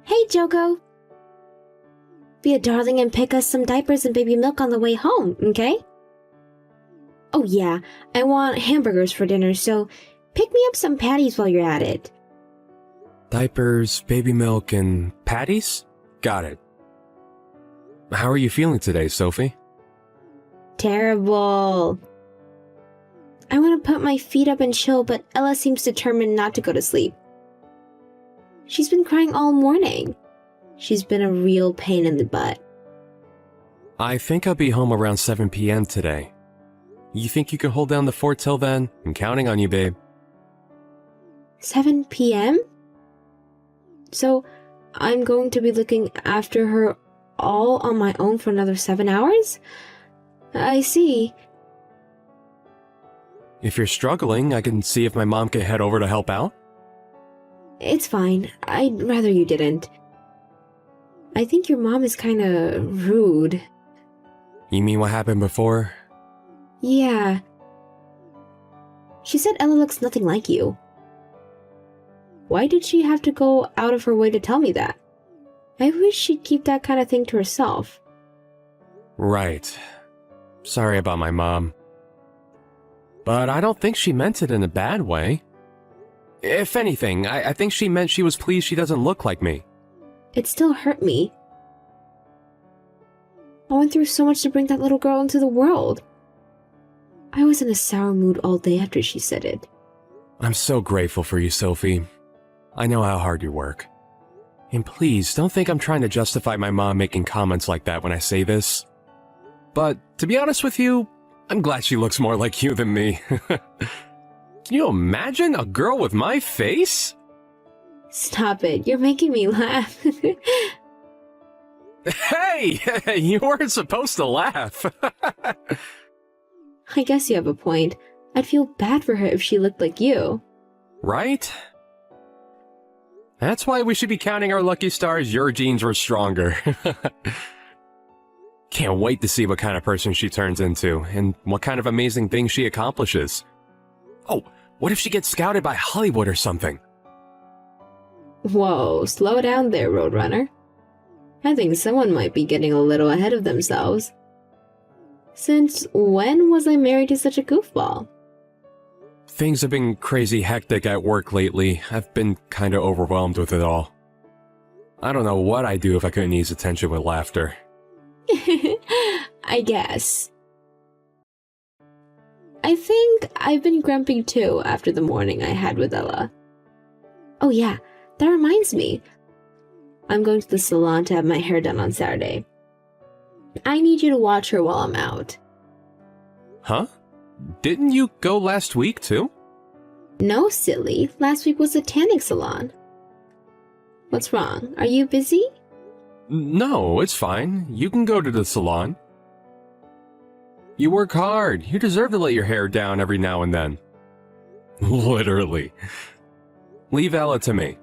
Hey, Joko. Be a darling and pick us some diapers and baby milk on the way home, okay? Oh yeah, I want hamburgers for dinner, so pick me up some patties while you're at it. Diapers, baby milk, and patties? Got it. How are you feeling today, Sophie? Terrible. I want to put my feet up and chill, but Ella seems determined not to go to sleep. She's been crying all morning. She's been a real pain in the butt. I think I'll be home around 7 p.m. today. You think you can hold down the fort till then? I'm counting on you, babe. 7 p.m.? So, I'm going to be looking after her all on my own for another 7 hours? I see. If you're struggling, I can see if my mom can head over to help out. It's fine. I'd rather you didn't. I think your mom is kinda rude. You mean what happened before? Yeah. She said Ella looks nothing like you. Why did she have to go out of her way to tell me that? I wish she'd keep that kind of thing to herself. Right. Sorry about my mom. But I don't think she meant it in a bad way. If anything, I think she meant she was pleased she doesn't look like me. It still hurt me. I went through so much to bring that little girl into the world. I was in a sour mood all day after she said it. I'm so grateful for you, Sophie. I know how hard you work. And please, don't think I'm trying to justify my mom making comments like that when I say this. But, to be honest with you, I'm glad she looks more like you than me. Can you imagine a girl with my face? Stop it, you're making me laugh. Hey! You weren't supposed to laugh. I guess you have a point. I'd feel bad for her if she looked like you. Right? That's why we should be counting our lucky stars your genes were stronger. Can't wait to see what kind of person she turns into, and what kind of amazing things she accomplishes. Oh, what if she gets scouted by Hollywood or something? Whoa, slow down there, Roadrunner. I think someone might be getting a little ahead of themselves. Since when was I married to such a goofball? Things have been crazy hectic at work lately. I've been kinda overwhelmed with it all. I don't know what I'd do if I couldn't ease attention with laughter. I guess. I think I've been grumpy too after the morning I had with Ella. Oh yeah, that reminds me. I'm going to the salon to have my hair done on Saturday. I need you to watch her while I'm out. Huh? Didn't you go last week too? No, silly. Last week was a tanning salon. What's wrong? Are you busy? No, it's fine. You can go to the salon. You work hard. You deserve to let your hair down every now and then. Literally. Leave Ella to me.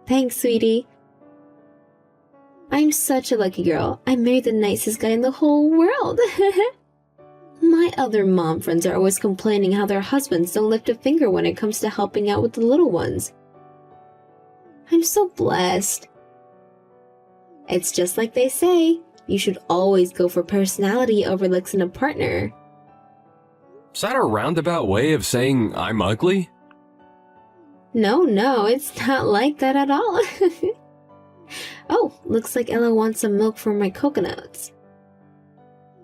Thanks, sweetie. I'm such a lucky girl. I married the nicest guy in the whole world. My other mom friends are always complaining how their husbands don't lift a finger when it comes to helping out with the little ones. I'm so blessed. It's just like they say, you should always go for personality over looks in a partner. Is that a roundabout way of saying I'm ugly? No, it's not like that at all. Oh, looks like Ella wants some milk for my coconuts.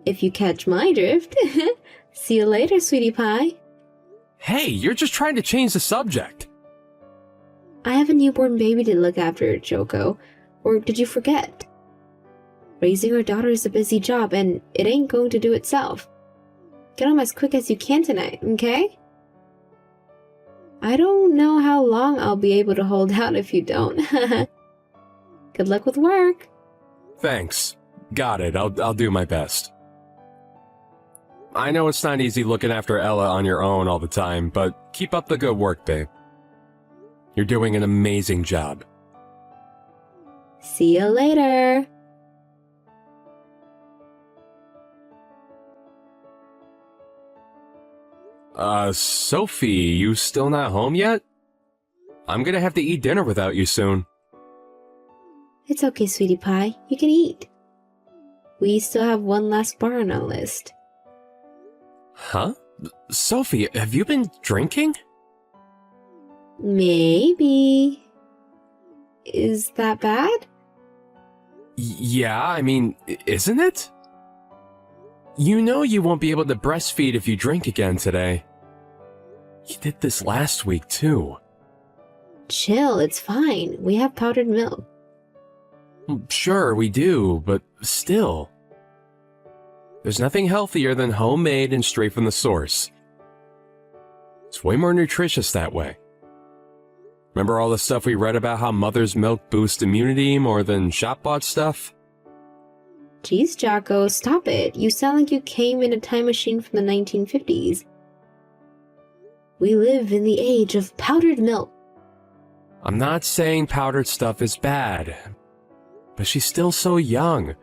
If you catch my drift. See you later, sweetie pie. Hey, you're just trying to change the subject. I have a newborn baby to look after, Joko. Or did you forget? Raising our daughter is a busy job, and it ain't going to do itself. Get home as quick as you can tonight, okay? I don't know how long I'll be able to hold out if you don't. Good luck with work. Thanks. Got it. I'll do my best. I know it's not easy looking after Ella on your own all the time, but keep up the good work, babe. You're doing an amazing job. See you later. Sophie, you still not home yet? I'm gonna have to eat dinner without you soon. It's okay, sweetie pie. You can eat. We still have one last bar on our list. Huh? Sophie, have you been drinking? Maybe. Is that bad? Yeah, I mean, isn't it? You know you won't be able to breastfeed if you drink again today. You did this last week, too. Chill, it's fine. We have powdered milk. Sure, we do, but still. There's nothing healthier than homemade and straight from the source. It's way more nutritious that way. Remember all the stuff we read about how mother's milk boosts immunity more than shop-bought stuff? Jeez, Jocko, stop it. You sound like you came in a time machine from the 1950s. We live in the age of powdered milk. I'm not saying powdered stuff is bad, but she's still so young.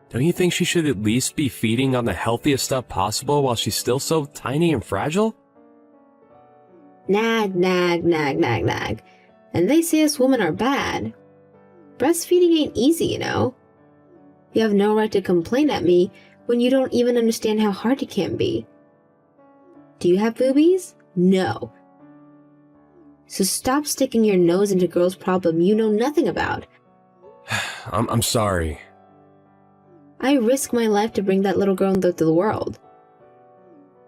Don't you think she should at least be feeding on the healthiest stuff possible while she's still so tiny and fragile? Nag, nag, nag, nag, nag. And they say us women are bad. Breastfeeding ain't easy, you know. You have no right to complain at me when you don't even understand how hard it can be. Do you have boobies? No. So stop sticking your nose into girls' problem you know nothing about. I'm sorry. I risked my life to bring that little girl into the world.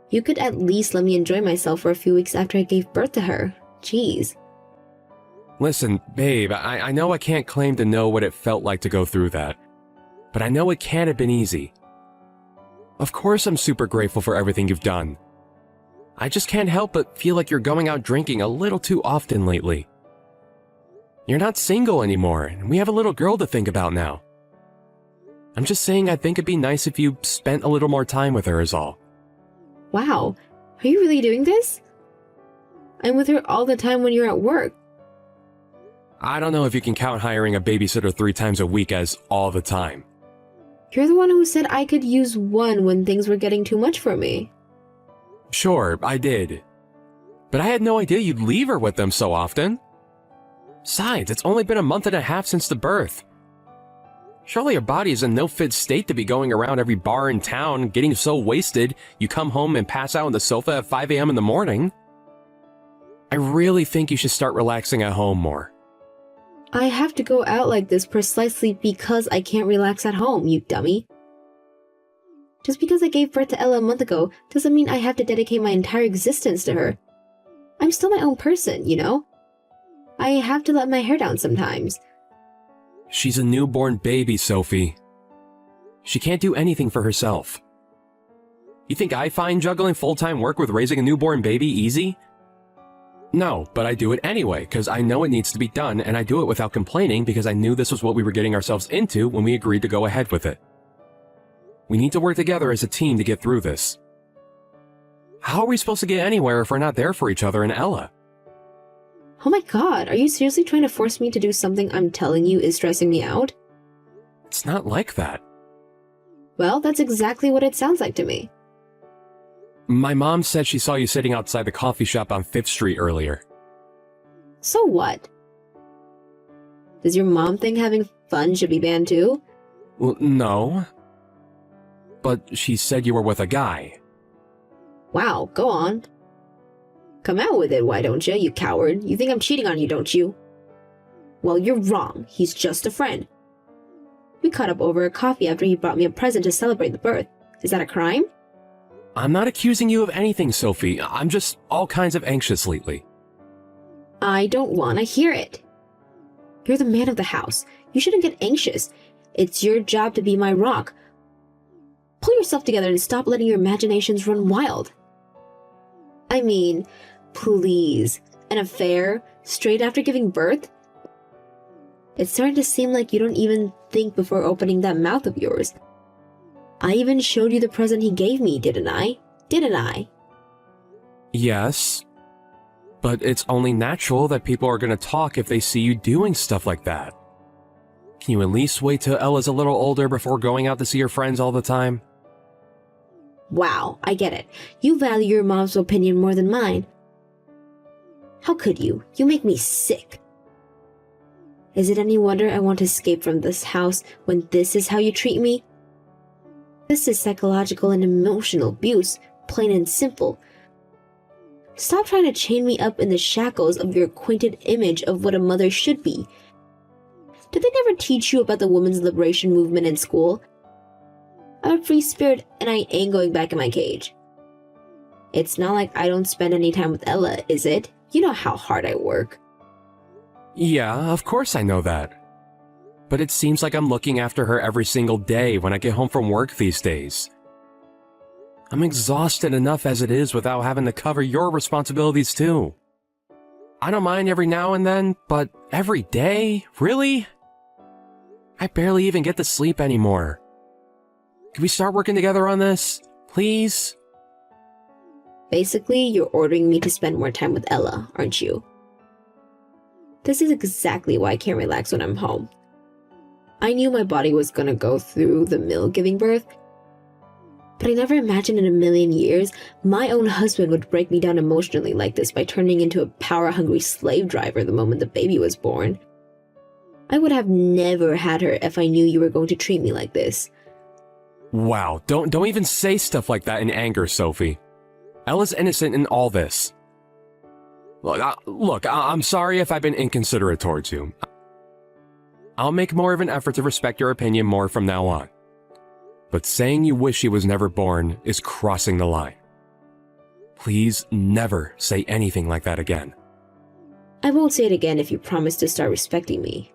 You could at least let me enjoy myself for a few weeks after I gave birth to her. Jeez. Listen, babe, I know I can't claim to know what it felt like to go through that, but I know it can't have been easy. Of course I'm super grateful for everything you've done. I just can't help but feel like you're going out drinking a little too often lately. You're not single anymore, and we have a little girl to think about now. I'm just saying I think it'd be nice if you spent a little more time with her is all. Wow, are you really doing this? I'm with her all the time when you're at work. I don't know if you can count hiring a babysitter 3 times a week as all the time. You're the one who said I could use one when things were getting too much for me. Sure, I did. But I had no idea you'd leave her with them so often. Besides, it's only been a month and a half since the birth. Surely your body is in no fit state to be going around every bar in town, getting so wasted you come home and pass out on the sofa at 5 a.m. in the morning. I really think you should start relaxing at home more. I have to go out like this precisely because I can't relax at home, you dummy. Just because I gave birth to Ella a month ago doesn't mean I have to dedicate my entire existence to her. I'm still my own person, you know? I have to let my hair down sometimes. She's a newborn baby, Sophie. She can't do anything for herself. You think I find juggling full-time work with raising a newborn baby easy? No, but I do it anyway, because I know it needs to be done, and I do it without complaining because I knew this was what we were getting ourselves into when we agreed to go ahead with it. We need to work together as a team to get through this. How are we supposed to get anywhere if we're not there for each other and Ella? Oh my god, are you seriously trying to force me to do something I'm telling you is stressing me out? It's not like that. Well, that's exactly what it sounds like to me. My mom said she saw you sitting outside the coffee shop on 5th Street earlier. So what? Does your mom think having fun should be banned too? Well, no. But she said you were with a guy. Wow, go on. Come out with it, why don't you coward? You think I'm cheating on you, don't you? Well, you're wrong. He's just a friend. We caught up over a coffee after he brought me a present to celebrate the birth. Is that a crime? I'm not accusing you of anything, Sophie. I'm just all kinds of anxious lately. I don't want to hear it. You're the man of the house. You shouldn't get anxious. It's your job to be my rock. Pull yourself together and stop letting your imaginations run wild. I mean, please, an affair straight after giving birth? It's starting to seem like you don't even think before opening that mouth of yours. I even showed you the present he gave me, didn't I? Didn't I? Yes. But it's only natural that people are going to talk if they see you doing stuff like that. Can you at least wait till Ella's a little older before going out to see her friends all the time? Wow, I get it. You value your mom's opinion more than mine. How could you? You make me sick. Is it any wonder I want to escape from this house when this is how you treat me? This is psychological and emotional abuse, plain and simple. Stop trying to chain me up in the shackles of your acquainted image of what a mother should be. Did they never teach you about the women's liberation movement in school? I'm a free spirit and I ain't going back in my cage. It's not like I don't spend any time with Ella, is it? You know how hard I work. Yeah, of course I know that. But it seems like I'm looking after her every single day when I get home from work these days. I'm exhausted enough as it is without having to cover your responsibilities too. I don't mind every now and then, but every day? Really? I barely even get to sleep anymore. Can we start working together on this? Please? Basically, you're ordering me to spend more time with Ella, aren't you? This is exactly why I can't relax when I'm home. I knew my body was gonna go through the mill giving birth, but I never imagined in a million years my own husband would break me down emotionally like this by turning into a power-hungry slave driver the moment the baby was born. I would have never had her if I knew you were going to treat me like this. Wow, don't even say stuff like that in anger, Sophie. Ella's innocent in all this. Look, I'm sorry if I've been inconsiderate towards you. I'll make more of an effort to respect your opinion more from now on. But saying you wish she was never born is crossing the line. Please never say anything like that again. I won't say it again if you promise to start respecting me.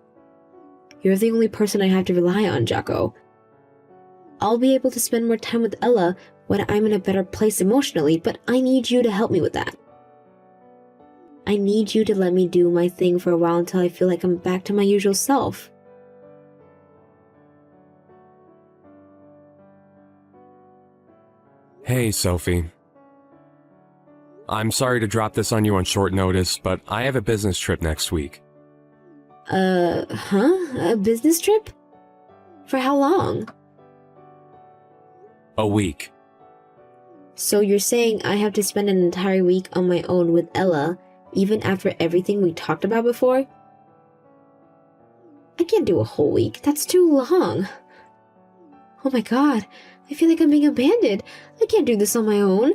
You're the only person I have to rely on, Jocko. I'll be able to spend more time with Ella when I'm in a better place emotionally, but I need you to help me with that. I need you to let me do my thing for a while until I feel like I'm back to my usual self. Hey, Sophie. I'm sorry to drop this on you on short notice, but I have a business trip next week. A business trip? For how long? A week. So you're saying I have to spend an entire week on my own with Ella, even after everything we talked about before? I can't do a whole week. That's too long. Oh my god, I feel like I'm being abandoned. I can't do this on my own.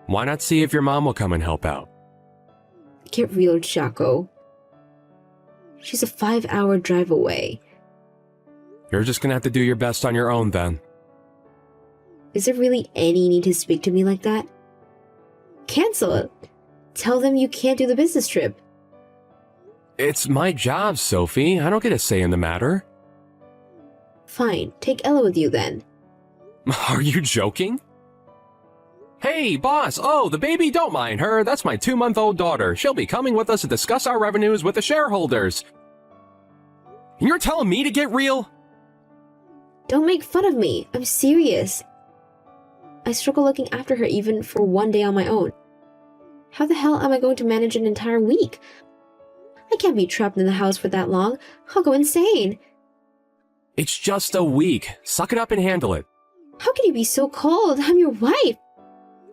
Why not see if your mom will come and help out? Get real, Jocko. She's a 5-hour drive away. You're just gonna have to do your best on your own then. Is there really any need to speak to me like that? Cancel it. Tell them you can't do the business trip. It's my job, Sophie. I don't get a say in the matter. Fine, take Ella with you then. Are you joking? Hey, boss! Oh, the baby, don't mind her. That's my 2-month-old daughter. She'll be coming with us to discuss our revenues with the shareholders. And you're telling me to get real? Don't make fun of me. I'm serious. I struggle looking after her even for one day on my own. How the hell am I going to manage an entire week? I can't be trapped in the house for that long. I'll go insane. It's just a week. Suck it up and handle it. How can you be so cold? I'm your wife.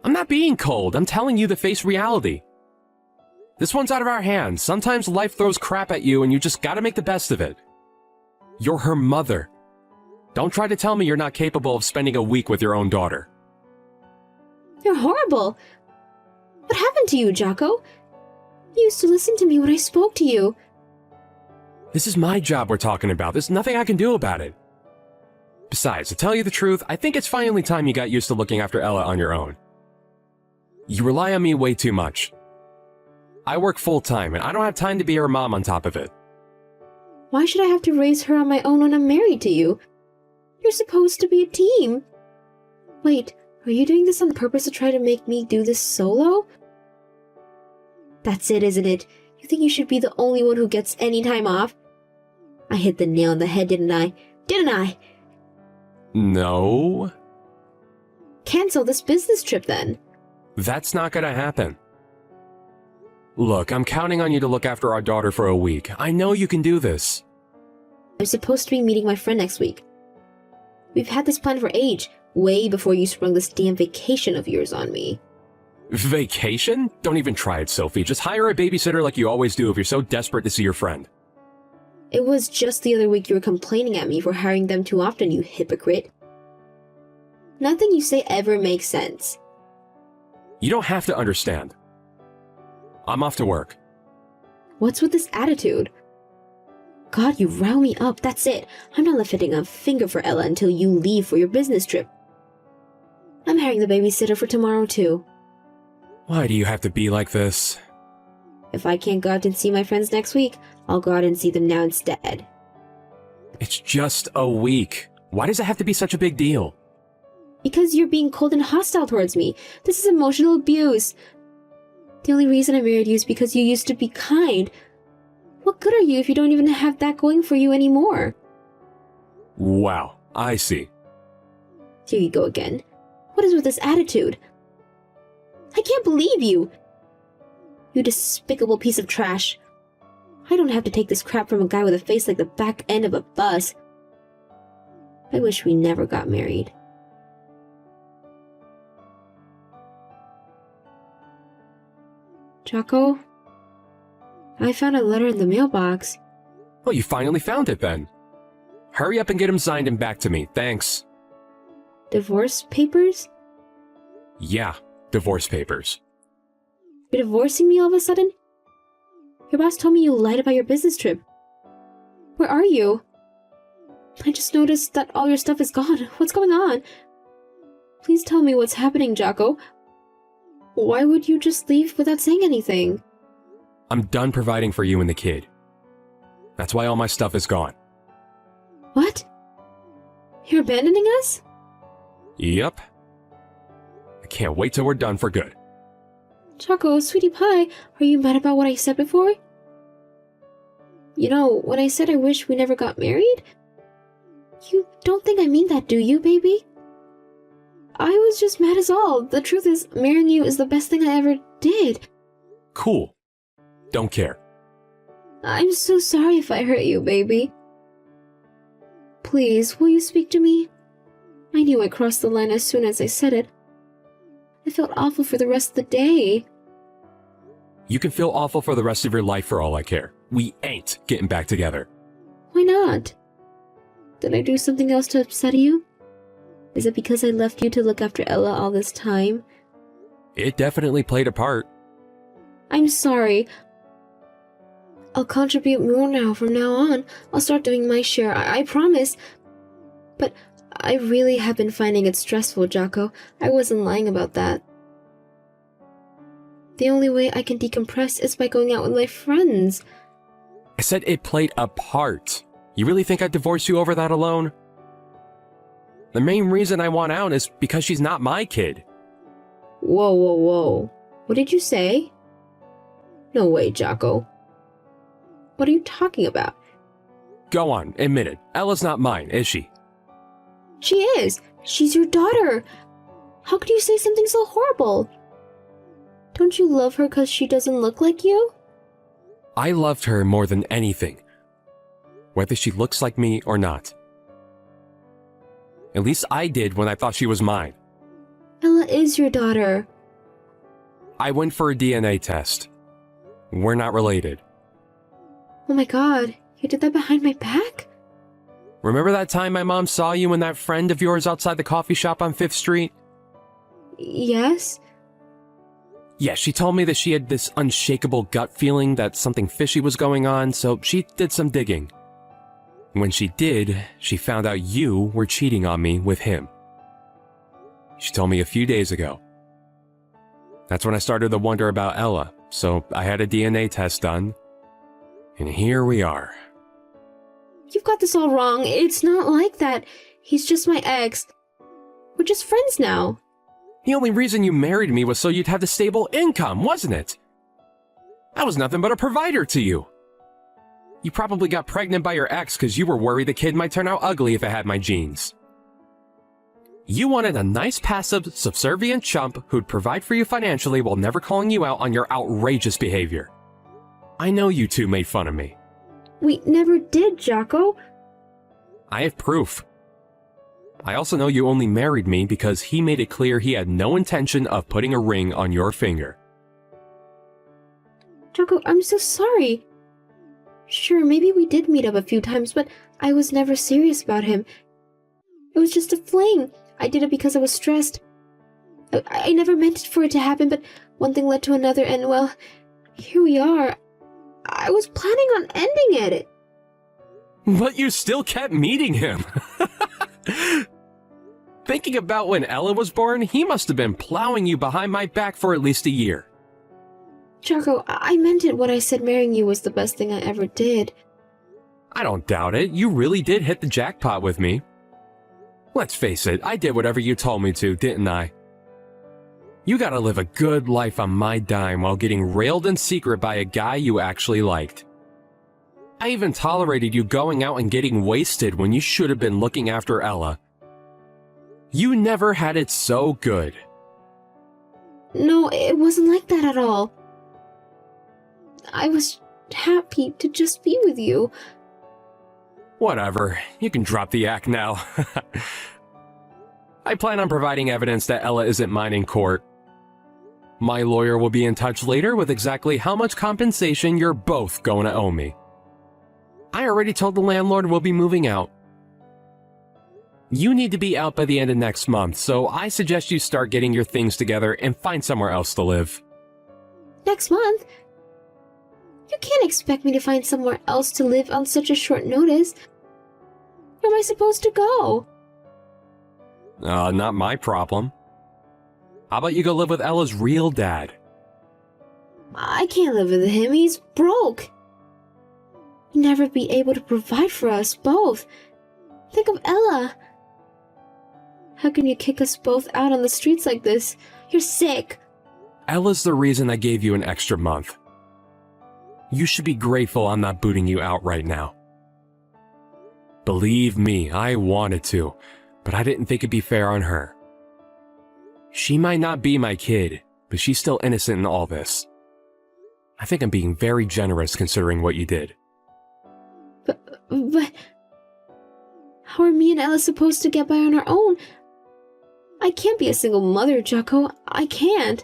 I'm not being cold. I'm telling you to face reality. This one's out of our hands. Sometimes life throws crap at you and you just gotta make the best of it. You're her mother. Don't try to tell me you're not capable of spending a week with your own daughter. You're horrible. What happened to you, Jocko? You used to listen to me when I spoke to you. This is my job we're talking about. There's nothing I can do about it. Besides, to tell you the truth, I think it's finally time you got used to looking after Ella on your own. You rely on me way too much. I work full-time, and I don't have time to be her mom on top of it. Why should I have to raise her on my own when I'm married to you? You're supposed to be a team. Wait, are you doing this on purpose to try to make me do this solo? That's it, isn't it? You think you should be the only one who gets any time off? I hit the nail on the head, didn't I? Didn't I? No. Cancel this business trip then. That's not gonna happen. Look, I'm counting on you to look after our daughter for a week. I know you can do this. I'm supposed to be meeting my friend next week. We've had this plan for age, way before you sprung this damn vacation of yours on me. Vacation? Don't even try it, Sophie. Just hire a babysitter like you always do if you're so desperate to see your friend. It was just the other week you were complaining at me for hiring them too often, you hypocrite. Nothing you say ever makes sense. You don't have to understand. I'm off to work. What's with this attitude? God, you rile me up, that's it. I'm not lifting a finger for Ella until you leave for your business trip. I'm hiring the babysitter for tomorrow too. Why do you have to be like this? If I can't go out and see my friends next week, I'll go out and see them now instead. It's just a week. Why does it have to be such a big deal? Because you're being cold and hostile towards me. This is emotional abuse. The only reason I married you is because you used to be kind. What good are you if you don't even have that going for you anymore? Wow, I see. Here you go again. What is with this attitude? I can't believe you! You despicable piece of trash. I don't have to take this crap from a guy with a face like the back end of a bus. I wish we never got married. Jocko? I found a letter in the mailbox. Well, you finally found it then. Hurry up and get him signed and back to me, thanks. Divorce papers? Yeah, divorce papers. You're divorcing me all of a sudden? Your boss told me you lied about your business trip. Where are you? I just noticed that all your stuff is gone. What's going on? Please tell me what's happening, Jocko. Why would you just leave without saying anything? I'm done providing for you and the kid. That's why all my stuff is gone. What? You're abandoning us? Yep. I can't wait till we're done for good. Jocko, sweetie pie, are you mad about what I said before? You know, when I said I wish we never got married? You don't think I mean that, do you, baby? I was just mad as all. The truth is, marrying you is the best thing I ever did. Cool. Don't care. I'm so sorry if I hurt you, baby. Please, will you speak to me? I knew I crossed the line as soon as I said it. I felt awful for the rest of the day. You can feel awful for the rest of your life for all I care. We ain't getting back together. Why not? Did I do something else to upset you? Is it because I left you to look after Ella all this time? It definitely played a part. I'm sorry. I'll contribute more now from now on. I'll start doing my share, I promise. But I really have been finding it stressful, Jocko. I wasn't lying about that. The only way I can decompress is by going out with my friends. I said it played a part. You really think I'd divorce you over that alone? The main reason I want out is because she's not my kid. Whoa, whoa, whoa. What did you say? No way, Jocko. What are you talking about? Go on, admit it. Ella's not mine, is she? She is. She's your daughter. How could you say something so horrible? Don't you love her because she doesn't look like you? I loved her more than anything. Whether she looks like me or not. At least I did when I thought she was mine. Ella is your daughter. I went for a DNA test. We're not related. Oh my god, you did that behind my back? Remember that time my mom saw you and that friend of yours outside the coffee shop on 5th Street? Yes? Yeah, she told me that she had this unshakable gut feeling that something fishy was going on, so she did some digging. When she did, she found out you were cheating on me with him. She told me a few days ago. That's when I started to wonder about Ella, so I had a DNA test done. And here we are. You've got this all wrong. It's not like that. He's just my ex. We're just friends now. The only reason you married me was so you'd have the stable income, wasn't it? I was nothing but a provider to you. You probably got pregnant by your ex because you were worried the kid might turn out ugly if it had my genes. You wanted a nice, passive, subservient chump who'd provide for you financially while never calling you out on your outrageous behavior. I know you two made fun of me. We never did, Jocko. I have proof. I also know you only married me because he made it clear he had no intention of putting a ring on your finger. Jocko, I'm so sorry. Sure, maybe we did meet up a few times, but I was never serious about him. It was just a fling. I did it because I was stressed. I never meant for it to happen, but one thing led to another, and well, here we are. I was planning on ending it. But you still kept meeting him. Thinking about when Ella was born, he must have been plowing you behind my back for at least a year. Jocko, I meant it when I said marrying you was the best thing I ever did. I don't doubt it. You really did hit the jackpot with me. Let's face it, I did whatever you told me to, didn't I? You gotta live a good life on my dime while getting railed in secret by a guy you actually liked. I even tolerated you going out and getting wasted when you should have been looking after Ella. You never had it so good. No, it wasn't like that at all. I was happy to just be with you. Whatever, you can drop the act now. I plan on providing evidence that Ella isn't mine in court. My lawyer will be in touch later with exactly how much compensation you're both going to owe me. I already told the landlord we'll be moving out. You need to be out by the end of next month, so I suggest you start getting your things together and find somewhere else to live. Next month? You can't expect me to find somewhere else to live on such a short notice. Where am I supposed to go? Not my problem. How about you go live with Ella's real dad? I can't live with him, he's broke. He'd never be able to provide for us both. Think of Ella. How can you kick us both out on the streets like this? You're sick. Ella's the reason I gave you an extra month. You should be grateful I'm not booting you out right now. Believe me, I wanted to, but I didn't think it'd be fair on her. She might not be my kid, but she's still innocent in all this. I think I'm being very generous considering what you did. But how are me and Ella supposed to get by on our own? I can't be a single mother, Jocko. I can't.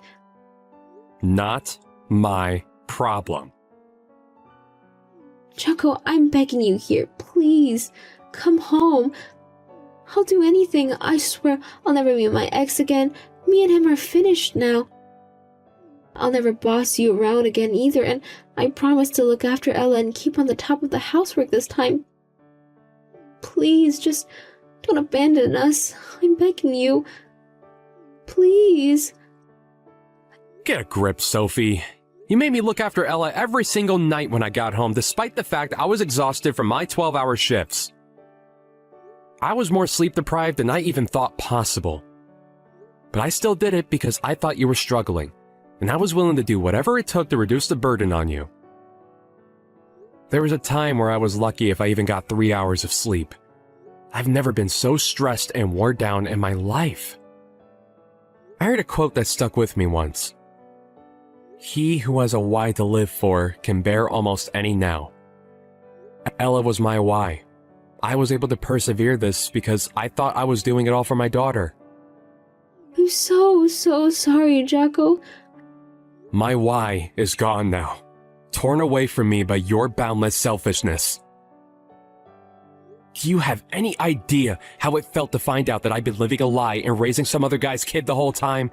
Not my problem. Jocko, I'm begging you here. Please, come home. I'll do anything. I swear I'll never meet my ex again. Me and him are finished now. I'll never boss you around again either, and I promise to look after Ella and keep on the top of the housework this time. Please, just don't abandon us. I'm begging you. Please. Get a grip, Sophie. You made me look after Ella every single night when I got home, despite the fact I was exhausted from my 12-hour shifts. I was more sleep-deprived than I even thought possible. But I still did it because I thought you were struggling, and I was willing to do whatever it took to reduce the burden on you. There was a time where I was lucky if I even got 3 hours of sleep. I've never been so stressed and worn down in my life. I heard a quote that stuck with me once. He who has a why to live for can bear almost any now. Ella was my why. I was able to persevere this because I thought I was doing it all for my daughter. I'm so sorry, Jocko. My why is gone now, torn away from me by your boundless selfishness. Do you have any idea how it felt to find out that I'd been living a lie and raising some other guy's kid the whole time?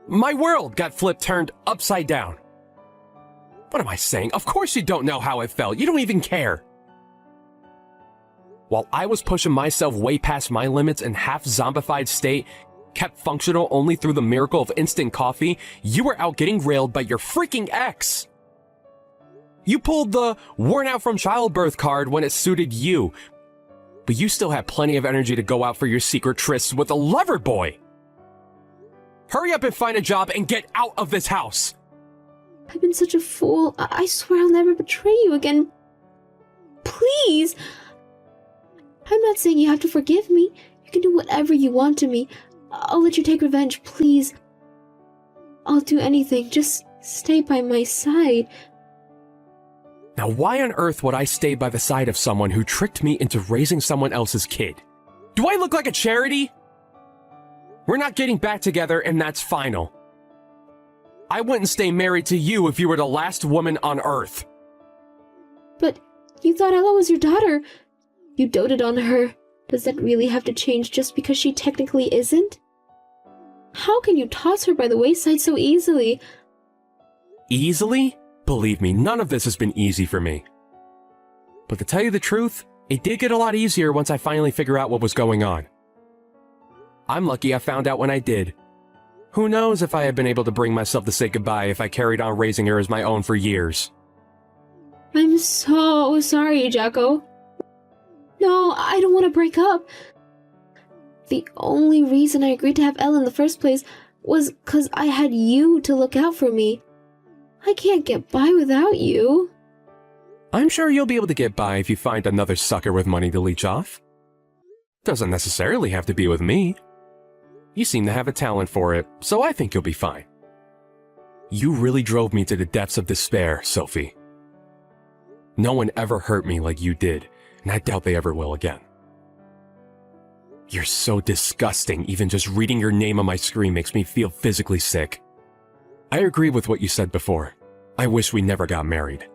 My world got turned upside down. What am I saying? Of course you don't know how it felt. You don't even care. While I was pushing myself way past my limits in half-zombified state, kept functional only through the miracle of instant coffee, you were out getting railed by your freaking ex. You pulled the worn out from childbirth card when it suited you, but you still had plenty of energy to go out for your secret trysts with a lover boy. Hurry up and find a job and get out of this house. I've been such a fool. I swear I'll never betray you again. Please. I'm not saying you have to forgive me. You can do whatever you want to me. I'll let you take revenge, please. I'll do anything. Just stay by my side. Now why on earth would I stay by the side of someone who tricked me into raising someone else's kid? Do I look like a charity? We're not getting back together, and that's final. I wouldn't stay married to you if you were the last woman on Earth. But you thought Ella was your daughter. You doted on her. Does that really have to change just because she technically isn't? How can you toss her by the wayside so easily? Easily? Believe me, none of this has been easy for me. But to tell you the truth, it did get a lot easier once I finally figured out what was going on. I'm lucky I found out when I did. Who knows if I had been able to bring myself to say goodbye if I carried on raising her as my own for years. I'm so sorry, Jacko. No, I don't want to break up. The only reason I agreed to have Ella in the first place was 'cause I had you to look out for me. I can't get by without you. I'm sure you'll be able to get by if you find another sucker with money to leech off. Doesn't necessarily have to be with me. You seem to have a talent for it, so I think you'll be fine. You really drove me to the depths of despair, Sophie. No one ever hurt me like you did, and I doubt they ever will again. You're so disgusting, even just reading your name on my screen makes me feel physically sick. I agree with what you said before. I wish we never got married.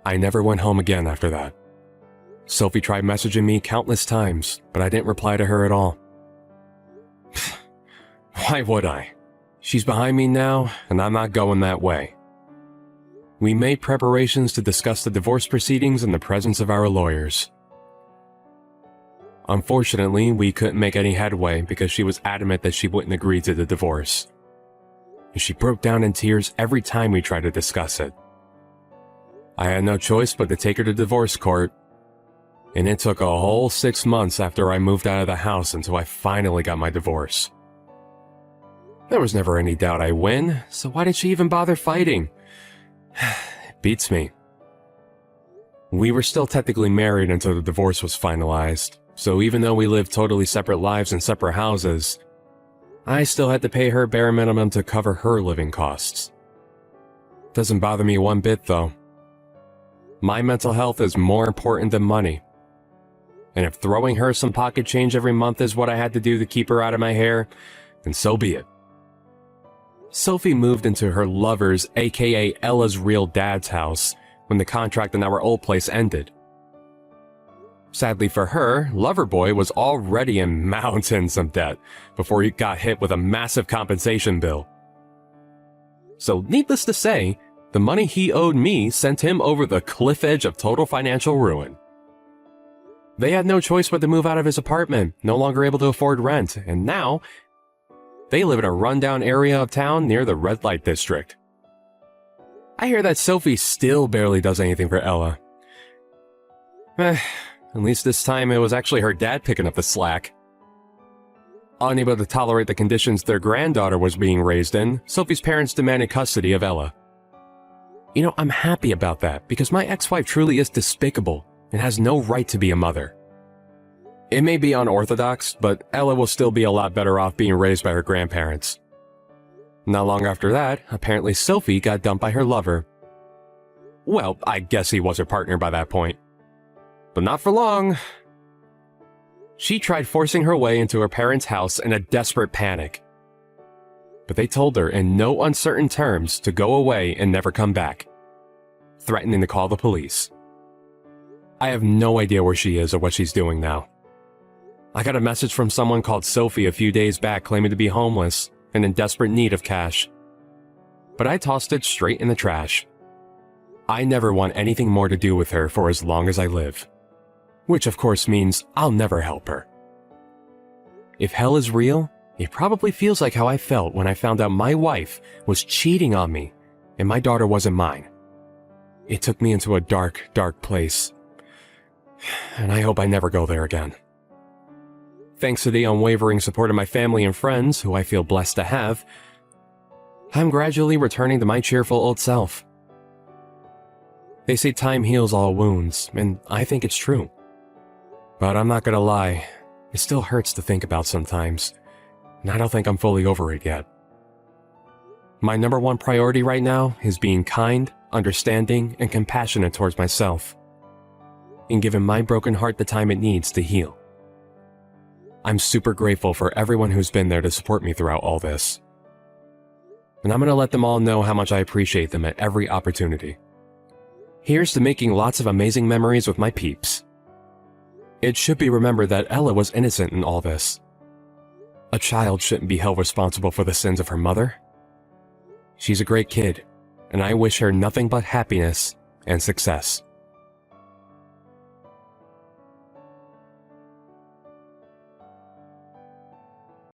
I never went home again after that. Sophie tried messaging me countless times, but I didn't reply to her at all. Why would I? She's behind me now, and I'm not going that way. We made preparations to discuss the divorce proceedings in the presence of our lawyers. Unfortunately, we couldn't make any headway because she was adamant that she wouldn't agree to the divorce. She broke down in tears every time we tried to discuss it. I had no choice but to take her to divorce court, and it took a whole 6 months after I moved out of the house until I finally got my divorce. There was never any doubt I'd win, so why did she even bother fighting? It beats me. We were still technically married until the divorce was finalized, so even though we lived totally separate lives in separate houses, I still had to pay her bare minimum to cover her living costs. Doesn't bother me one bit though. My mental health is more important than money. And if throwing her some pocket change every month is what I had to do to keep her out of my hair, then so be it. Sophie moved into her lover's, aka Ella's real dad's house, when the contract in our old place ended. Sadly for her, Loverboy was already in mountains of debt before he got hit with a massive compensation bill. So needless to say, the money he owed me sent him over the cliff edge of total financial ruin. They had no choice but to move out of his apartment, no longer able to afford rent, and now they live in a rundown area of town near the red light district. I hear that Sophie still barely does anything for Ella. At least this time it was actually her dad picking up the slack. Unable to tolerate the conditions their granddaughter was being raised in, Sophie's parents demanded custody of Ella. You know, I'm happy about that because my ex-wife truly is despicable and has no right to be a mother. It may be unorthodox, but Ella will still be a lot better off being raised by her grandparents. Not long after that, apparently Sophie got dumped by her lover. Well, I guess he was her partner by that point. But not for long. She tried forcing her way into her parents' house in a desperate panic. But they told her in no uncertain terms to go away and never come back, threatening to call the police. I have no idea where she is or what she's doing now. I got a message from someone called Sophie a few days back claiming to be homeless and in desperate need of cash. But I tossed it straight in the trash. I never want anything more to do with her for as long as I live. Which of course means I'll never help her. If hell is real, it probably feels like how I felt when I found out my wife was cheating on me and my daughter wasn't mine. It took me into a dark, dark place. And I hope I never go there again. Thanks to the unwavering support of my family and friends, who I feel blessed to have, I'm gradually returning to my cheerful old self. They say time heals all wounds, and I think it's true. But I'm not gonna lie, it still hurts to think about sometimes, and I don't think I'm fully over it yet. My number one priority right now is being kind, understanding, and compassionate towards myself, and given my broken heart the time it needs to heal. I'm super grateful for everyone who's been there to support me throughout all this. And I'm gonna let them all know how much I appreciate them at every opportunity. Here's to making lots of amazing memories with my peeps. It should be remembered that Ella was innocent in all this. A child shouldn't be held responsible for the sins of her mother. She's a great kid, and I wish her nothing but happiness and success.